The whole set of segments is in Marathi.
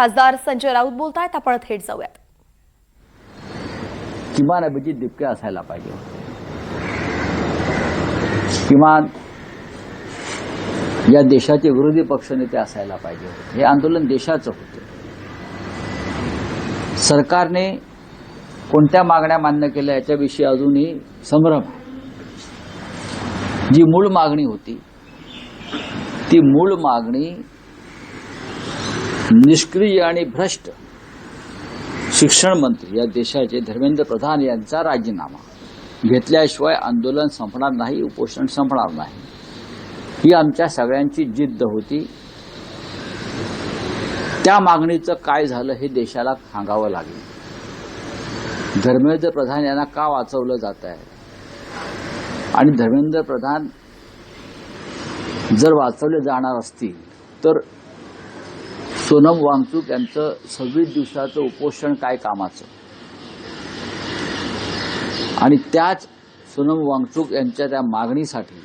खासदार संजय राऊत बोलतायत, आपण थेट जाऊयात. किमान अभिजित दिपके असायला पाहिजे. किमान या देशाचे विरोधी पक्षनेते असायला पाहिजे. हे आंदोलन देशाचं होतं. सरकारने कोणत्या मागण्या मान्य केल्या याच्याविषयी अजूनही संभ्रम आहे. जी मूळ मागणी होती ती मूळ मागणी निष्क्रिय आणि भ्रष्ट शिक्षण मंत्री या देशाचे धर्मेंद्र प्रधान यांचा राजीनामा घेतल्याशिवाय आंदोलन संपणार नाही, उपोषण संपणार नाही, ही आमच्या सगळ्यांची जिद्द होती. त्या मागणीचं काय झालं हे देशाला सांगावं लागेल. धर्मेंद्र प्रधान यांना का वाचवलं जात आहे आणि धर्मेंद्र प्रधान जर वाचवले जाणार असतील तर सोनम वांगचुक यांचं 26 दिवसाचं उपोषण काय कामाचं. आणि त्याच सोनम वांगचुक यांच्या त्या मागणीसाठी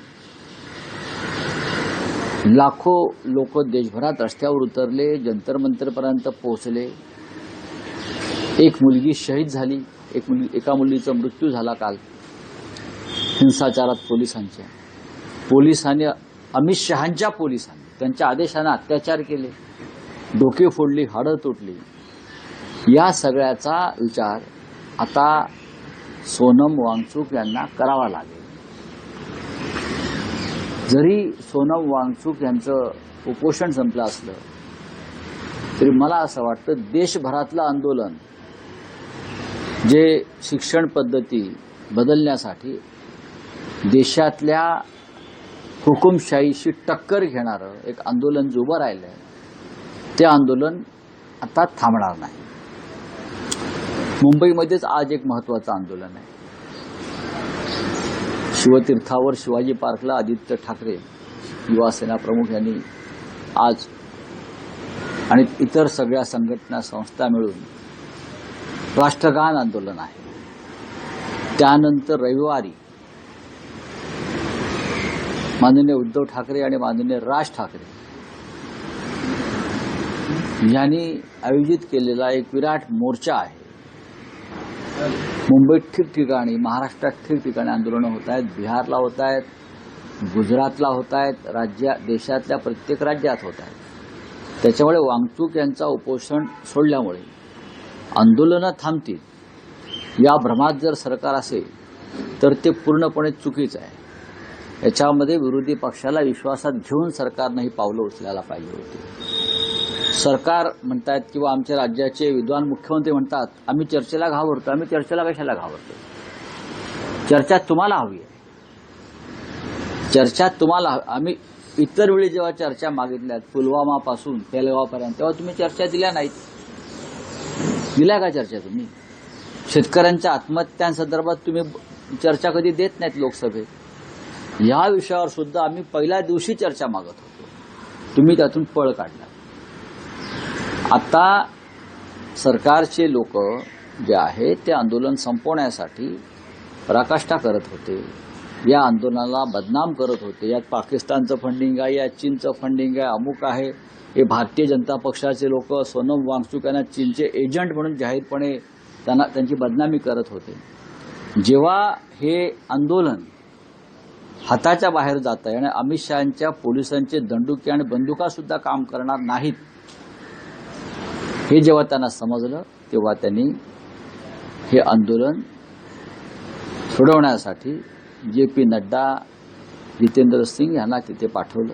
लाखो लोक देशभरात रस्त्यावर उतरले, जंतर मंतरपर्यंत पोहोचले. एक मुलगी शहीद झाली, एका मुलीचा मृत्यू झाला काल हिंसाचारात पोलिसांनी अमित शहांच्या पोलिसांनी त्यांच्या आदेशाने अत्याचार केले, डोके फोडली, हाडं तुटली. या सगळ्याचा विचार आता सोनम वांगचुक यांना करावा लागेल. जरी सोनम वांगचुक यांचं उपोषण संपलं असलं तरी मला असं वाटतं देशभरातलं आंदोलन जे शिक्षण पद्धती बदलण्यासाठी देशातल्या हुकुमशाहीशी टक्कर घेणारं एक आंदोलन जे उभं राहिलं आहे ते आंदोलन आता थांबणार नाही. मुंबईमध्येच आज एक महत्त्वाचं आंदोलन आहे. शिवतीर्थावर शिवाजी पार्कला आदित्य ठाकरे युवासेना प्रमुख यांनी आज आणि इतर सगळ्या संघटना संस्था मिळून राष्ट्रगान आंदोलन आहे. त्यानंतर रविवारी माननीय उद्धव ठाकरे आणि माननीय राज ठाकरे यांनी आयोजित केलेला एक विराट मोर्चा आहे. मुंबईत ठिकठिकाणी, महाराष्ट्रात ठिकठिकाणी आंदोलनं होत आहेत. बिहारला होत आहेत, गुजरातला होत आहेत, देशातल्या प्रत्येक राज्यात होत आहेत. त्याच्यामुळे वांगचुक यांचा उपोषण सोडल्यामुळे आंदोलनं थांबतील या भ्रमात जर सरकार असेल तर ते पूर्णपणे चुकीचं आहे. याच्यामध्ये विरोधी पक्षाला विश्वासात घेऊन सरकारनं ही पावलं उचलायला पाहिजे होती. सरकार म्हणतात किंवा आमच्या राज्याचे विद्वान मुख्यमंत्री म्हणतात आम्ही चर्चेला घाबरतो. आम्ही चर्चेला कशाला घाबरतो? चर्चा तुम्हाला हवी आहे. चर्चा तुम्हाला आम्ही इतर वेळी जेव्हा चर्चा मागितल्यात पुलवामापासून पेलगावपर्यंत तेव्हा तुम्ही चर्चा दिल्या नाहीत. दिल्या का चर्चा तुम्ही? शेतकऱ्यांच्या आत्महत्यांसंदर्भात तुम्ही चर्चा कधी देत नाहीत लोकसभेत. या विषयावर सुद्धा आम्ही पहिल्या दिवशी चर्चा मागत होतो, तुम्ही त्यातून पळ काढला. आता सरकारचे लोक जे आहेत ते आंदोलन संपवण्यासाठी पराकाष्ठा करत होते, या आंदोलनाला बदनाम करत होते. यात पाकिस्तानचं फंडिंग आहे, यात चीनचं फंडिंग आहे, अमुक आहे. हे भारतीय जनता पक्षाचे लोक सोनम वांगचुक यांना चीनचे एजंट म्हणून जाहीरपणे त्यांची बदनामी करत होते. जेव्हा हे आंदोलन हाताच्या बाहेर जात आहे आणि अमित शहांच्या पोलिसांचे दंडुके आणि बंदुका सुद्धा काम करणार नाहीत हे जेव्हा त्यांना समजलं तेव्हा त्यांनी हे आंदोलन सोडवण्यासाठी JP नड्डा, जितेंद्र सिंग यांना तिथे पाठवलं.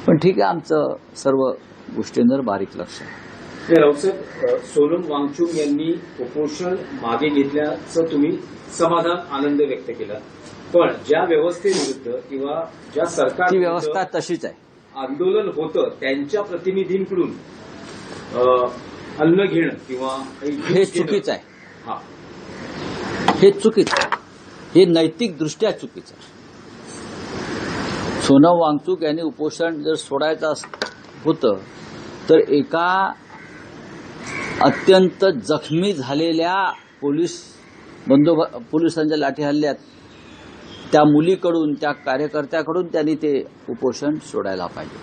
पण ठीक आहे, आमचं सर्व गोष्टींवर बारीक लक्ष आहे. रावसाहेब, सोनम वांगचुक यांनी उपोषण मागे घेतल्याचं तुम्ही समाधान, आनंद व्यक्त केला. पण ज्या व्यवस्थेविरुद्ध किंवा ज्या सरकार ती व्यवस्था तशीच आहे, आंदोलन होतं त्यांच्या प्रतिनिधींकडून अन्न घेणं किंवा हे चुकीचं आहे. हे चुकीचं आहे, हे नैतिकदृष्ट्या चुकीचं आहे. सोनम वांगचुक यांनी उपोषण जर सोडायचं होतं तर एका अत्यंत जखमी झालेल्या पोलिसांच्या लाठी हल्ल्यात त्या मुलीकडून, त्या कार्यकर्त्याकडून त्यांनी ते उपोषण सोडायला पाहिजे.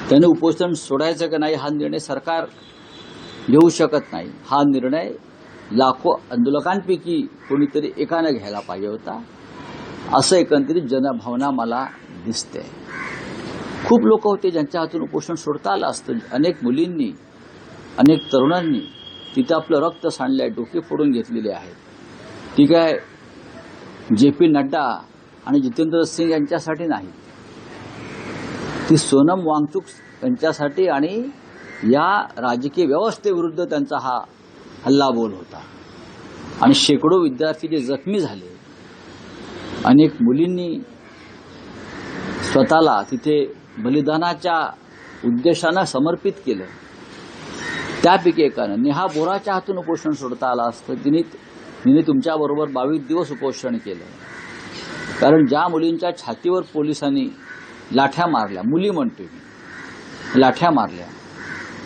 त्याने उपोषण सोडायचं का नाही हा निर्णय सरकार घेऊ शकत नाही. हा निर्णय लाखो आंदोलकांपैकी कोणीतरी एकानं घ्यायला पाहिजे होता, असं एकंदरीत जनभावना मला दिसते. खूप लोक होते ज्यांच्या हातून उपोषण सोडता आलं असतं. अनेक मुलींनी, अनेक तरुणांनी तिथं आपलं रक्त सांडलंय, डोके फोडून घेतलेले आहेत. ती काय JP नड्डा आणि जितेंद्र सिंग यांच्यासाठी नाही, ती सोनम वांगचुक यांच्यासाठी आणि या राजकीय व्यवस्थेविरुद्ध त्यांचा हा हल्लाबोल होता. आणि शेकडो विद्यार्थी जे जखमी झाले, अनेक मुलींनी स्वतःला तिथे बलिदानाच्या उद्देशानं समर्पित केलं. त्यापैकी एकानं नेहा बोराच्या हातून उपोषण सोडता आलं असतं. तिने तुमच्याबरोबर 22 दिवस उपोषण केलं. कारण ज्या मुलींच्या छातीवर पोलिसांनी लाठ्या मारल्या, मुली म्हणतो मी, लाठ्या मारल्या,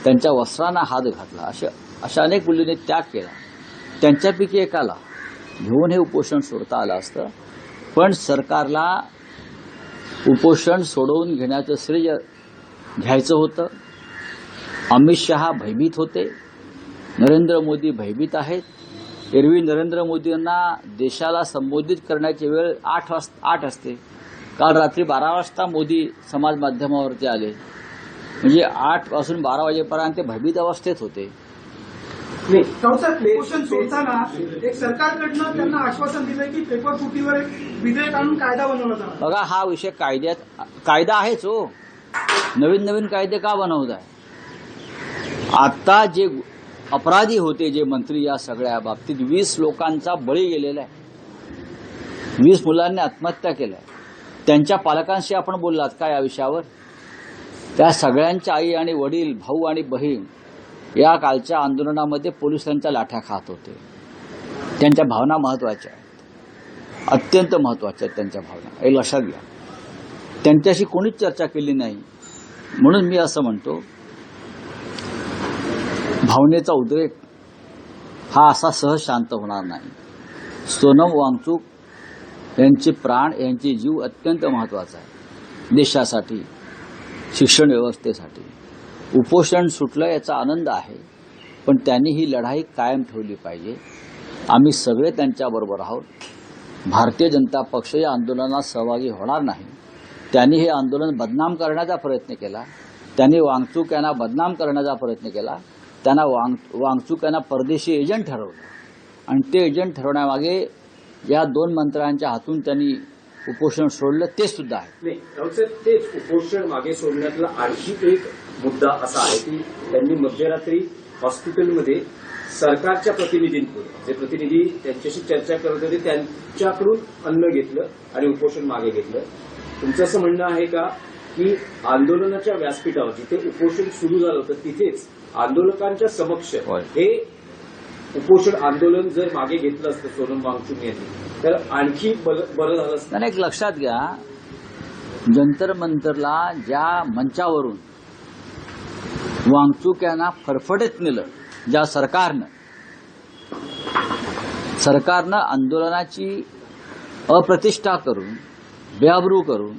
त्यांच्या वस्त्रांना हात घातला, अशा अनेक मुलींनी त्याग केला. त्यांच्यापैकी एकाला घेऊन हे उपोषण सोडता आलं असतं. पण सरकारला उपोषण सोडवून घेण्याचं श्रेय घ्यायचं होतं. अमित शहा भयभीत होते, नरेंद्र मोदी भयभीत आहेत. एरवी नरेंद्र मोदींना देशाला संबोधित करण्याची वेळ 8 असते. काल रात्री 12 वाजता मोदी समाज माध्यमावरती आले, म्हणजे 8 पासून 12 वाजेपर्यंत ते भयभीत अवस्थेत होते. राऊतसाहेब, उपोषण सोडताना एक सरकारकडनं त्यांना आश्वासन दिलंय की पेपर फुटीवर एक विधेयक आणून कायदा बनवला जाणार. बघा, हा विषय कायदा आहेच हो. नवीन कायदे का बनवत आहे? आता जे अपराधी होते, जे मंत्री, या सगळ्या बाबतीत 20 लोकांचा बळी गेलेला आहे. 20 मुलांनी आत्महत्या केल्या. त्यांच्या पालकांशी आपण बोललात का या विषयावर? त्या सगळ्यांच्या आई आणि वडील, भाऊ आणि बहीण या कालच्या आंदोलनामध्ये पोलिसांच्या लाठ्या खात होते. त्यांच्या भावना महत्वाच्या आहेत, अत्यंत महत्वाच्या आहेत त्यांच्या भावना, हे लक्षात घ्या. त्यांच्याशी कोणीच चर्चा केली नाही. म्हणून मी असं म्हणतो, भावनेचा उद्रेक हा असा सहज शांत होणार नाही. सोनम वांगचुक यांचे प्राण, यांचे जीव अत्यंत महत्वाचा आहे देशासाठी, शिक्षण व्यवस्थेसाठी. उपोषण सुटलं याचा आनंद आहे, पण त्यांनी ही लढाई कायम ठेवली पाहिजे. आम्ही सगळे त्यांच्याबरोबर आहोत. भारतीय जनता पक्ष या आंदोलनात सहभागी होणार नाही. त्यांनी हे आंदोलन बदनाम करण्याचा प्रयत्न केला. त्यांनी वांगचुक यांना बदनाम करण्याचा प्रयत्न केला. त्यांना वांगचुक यांना परदेशी एजंट ठरवलं, आणि ते एजंट ठरवण्यामागे या 2 मंत्र्यांच्या हातून त्यांनी उपोषण सोडलं, ते सुद्धा आहे. नाही राऊतसाहेब, तेच उपोषण मागे सोडण्यातला आणखी एक मुद्दा असा आहे की त्यांनी मध्यरात्री हॉस्पिटलमध्ये सरकारच्या प्रतिनिधींकडून, जे प्रतिनिधी त्यांच्याशी चर्चा करत होते, त्यांच्याकडून अन्न घेतलं आणि उपोषण मागे घेतलं. तुमचं असं म्हणणं आहे का की आंदोलनाच्या व्यासपीठावर जिथे उपोषण सुरू झालं होतं तिथेच आंदोलकांच्या समक्ष हे उपोषण आंदोलन जर मागे घेतलं असतं सोनम वांगचुक यांनी, तर आणखी बरं झालं असतं? नाही, एक लक्षात घ्या, जंतर मंतरला ज्या मंचावरून वांगचुक यांना फरफडीत नेलं, ज्या सरकारनं आंदोलनाची अप्रतिष्ठा करून, बेआबरू करून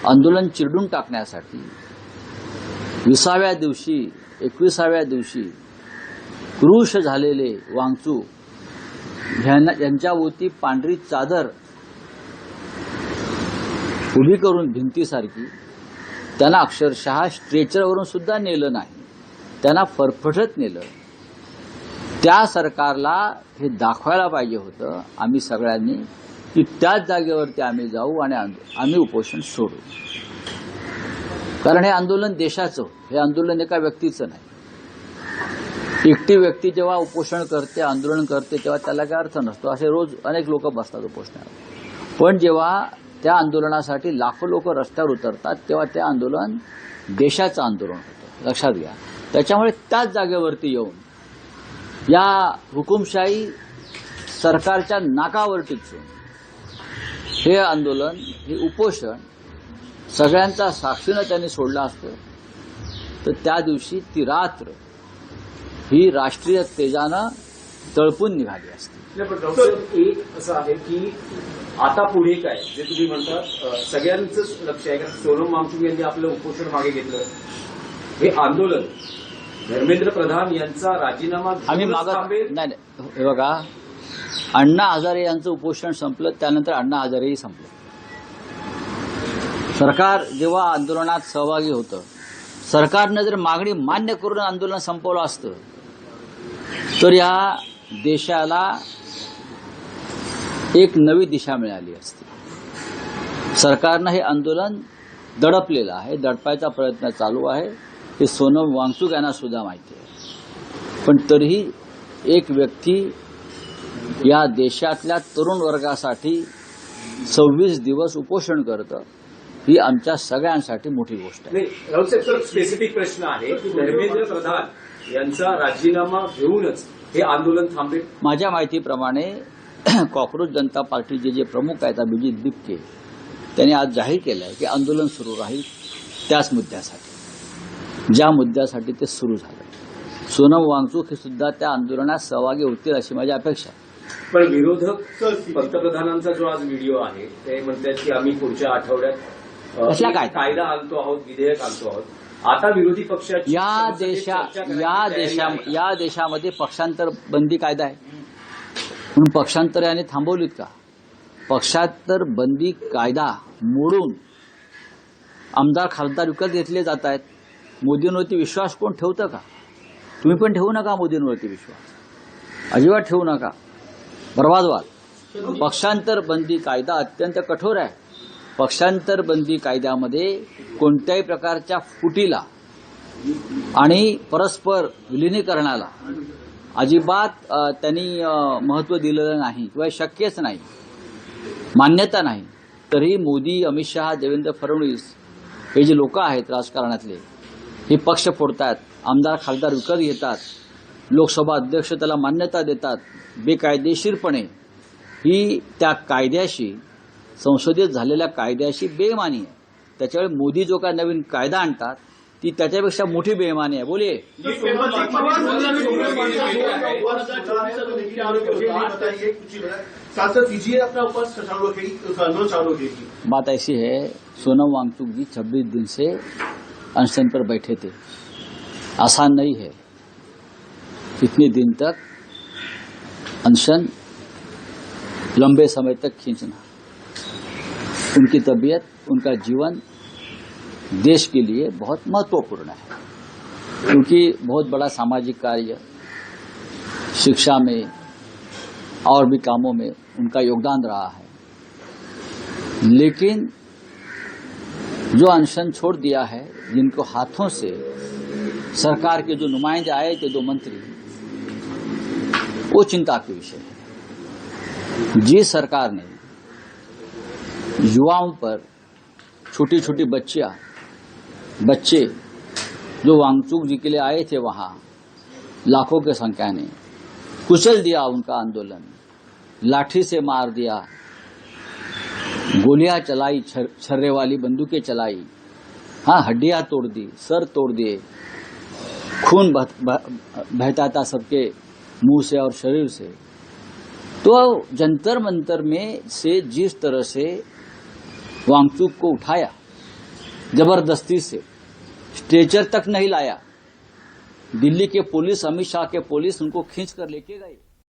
आंदोलन चिरडून टाकण्यासाठी 20व्या दिवशी, 21व्या दिवशी क्रूश झालेले वांगचुक यांच्याभोवती पांढरी चादर उभी करून भिंतीसारखी त्यांना अक्षरशः स्ट्रेचरवरून सुद्धा नेलं नाही, त्यांना फरफटत नेलं. त्या सरकारला हे दाखवायला पाहिजे होतं आम्ही सगळ्यांनी की त्याच जागेवरती आम्ही जाऊ आणि आम्ही उपोषण सोडू. कारण हे आंदोलन देशाचं, हे आंदोलन एका व्यक्तीचं नाही. एकटी व्यक्ती जेव्हा उपोषण करते, आंदोलन करते, तेव्हा त्याला काय अर्थ नसतो. असे रोज अनेक लोक बसतात उपोषणाला. पण जेव्हा त्या आंदोलनासाठी लाखो लोक रस्त्यावर उतरतात, तेव्हा ते आंदोलन देशाचं आंदोलन होतं, लक्षात घ्या. त्याच्यामुळे त्याच जागेवरती येऊन या हुकुमशाही सरकारच्या नाकावर टिचून हे आंदोलन, हे उपोषण सगळ्यांचा साक्षीनं त्यांनी सोडलं असतं, तर त्या दिवशी ती रात्र ही राष्ट्रीय तेजानं तळपून निघाली असती. नाही, पण राऊतसाहेब, एक असं आहे की आता पुढे काय, जे तुम्ही म्हणतात सगळ्यांचंच लक्ष आहे, कारण सोनम वांगचुक यांनी आपलं उपोषण मागे घेतलं. हे आंदोलन धर्मेंद्र प्रधान यांचा राजीनामा आम्ही घेऊनच मागत थांबेल? नाही. हे बघा, अण्णा हजारे यांचं उपोषण संपलं, त्यानंतर अण्णा हजारेही संपलं. सरकार जेव्हा आंदोलनात सहभागी होतं, सरकारनं जर मागणी मान्य करून आंदोलन संपवलं असतं तर या देशाला एक नवी दिशा मिळाली असती. सरकारनं हे आंदोलन दडपलेलं आहे, दडपायचा प्रयत्न चालू आहे, हे सोनम वांगचुक यांना सुद्धा माहिती आहे. पण तरीही एक व्यक्ती या देशातल्या तरुण वर्गासाठी 26 दिवस उपोषण करतं, ही आमच्या सगळ्यांसाठी मोठी गोष्ट आहे. नाही, राऊतसाहेब, सर, स्पेसिफिक प्रश्न आहे की धर्मेंद्र प्रधान यांचा राजीनामा घेऊनच हे आंदोलन थांबेल? माझ्या माहितीप्रमाणे कॉक्रोच जनता पार्टीचे जे प्रमुख आहेत अभिजित बिपके, त्यांनी आज जाहीर केलं आहे की आंदोलन सुरू राहील त्याच मुद्द्यासाठी, ज्या मुद्द्यासाठी ते सुरू झालं. सोनम वांगचुक हे सुद्धा त्या आंदोलनात सहभागी होतील अशी माझी अपेक्षा आहे. पण विरोधक पंतप्रधानांचा जो आज व्हिडिओ आहे ते म्हणतात की आम्ही पुढच्या आठवड्यात कसला काय? कायदा आणतो आहोत, विधेयक आणतो आहोत. आता विरोधी पक्षाची या देशामध्ये पक्षांतर बंदी कायदा आहे, म्हणून पक्षांतर याने थांबवलीत का? पक्षांतर बंदी कायदा मोडून आमदार खासदार विकत घेतले जात आहेत. मोदींवरती विश्वास कोण ठेवतं का? तुम्ही पण ठेवू नका मोदींवरती विश्वास, अजिबात ठेवू नका, बर्बाद व्हाल. पक्षांतर बंदी कायदा अत्यंत कठोर आहे. पक्षांतर बंदी कायद्यामध्ये कोणत्याही प्रकारच्या फुटीला आणि परस्पर विलिनीकरणाला अजिबात त्यांनी महत्त्व दिलेलं नाही किंवा शक्यच नाही, मान्यता नाही. तरी मोदी, अमित शहा, देवेंद्र फडणवीस हे जे लोक आहेत राजकारणातले, हे पक्ष फोडतात, आमदार खासदार विकत घेतात, लोकसभा अध्यक्ष त्याला मान्यता देतात बेकायदेशीरपणे. ही त्या कायद्याशी, संसदेत झालेल्या कायद्याशी बेईमानी आहे. त्याच्यामुळे मोदी जो काय नवीन कायदा आणतात ती त्याच्यापेक्षा मोठी बेईमानी आहे. बोलिये. बात ऐसी है, सोनम वांगचुक जी 26 दिन से अनशन पर बैठे थे. आसान नहीं है इतने दिन तक अनशन लंबे समय तक खींचना. उनकी तबीयत, उनका जीवन देश के लिए बहुत महत्वपूर्ण है, क्योंकि बहुत बड़ा सामाजिक कार्य, शिक्षा में और भी कामों में उनका योगदान रहा है. लेकिन जो अनशन छोड़ दिया है, जिनको हाथों से सरकार के जो नुमाइंदे आए थे, 2 मंत्री, वो चिंता के विषय है. जिस सरकार ने युवाओं पर, छोटी छोटी बच्चे जो वांगचुक जी के लिए आए थे वहां लाखों की संख्या ने, कुचल दिया उनका आंदोलन, लाठी से मार दिया, गोलियां चलाई, छर्रे वाली बंदूकें चलाई, हाँ, हड्डियां तोड़ दी, सर तोड़ दिए, खून बहता था सबके मुंह से और शरीर से. तो जंतर मंतर में से जिस तरह से वांगचुक को उठाया, जबरदस्ती से स्ट्रेचर तक नहीं लाया, दिल्ली के पुलिस, अमित शाह के पुलिस उनको खींच कर लेके गए.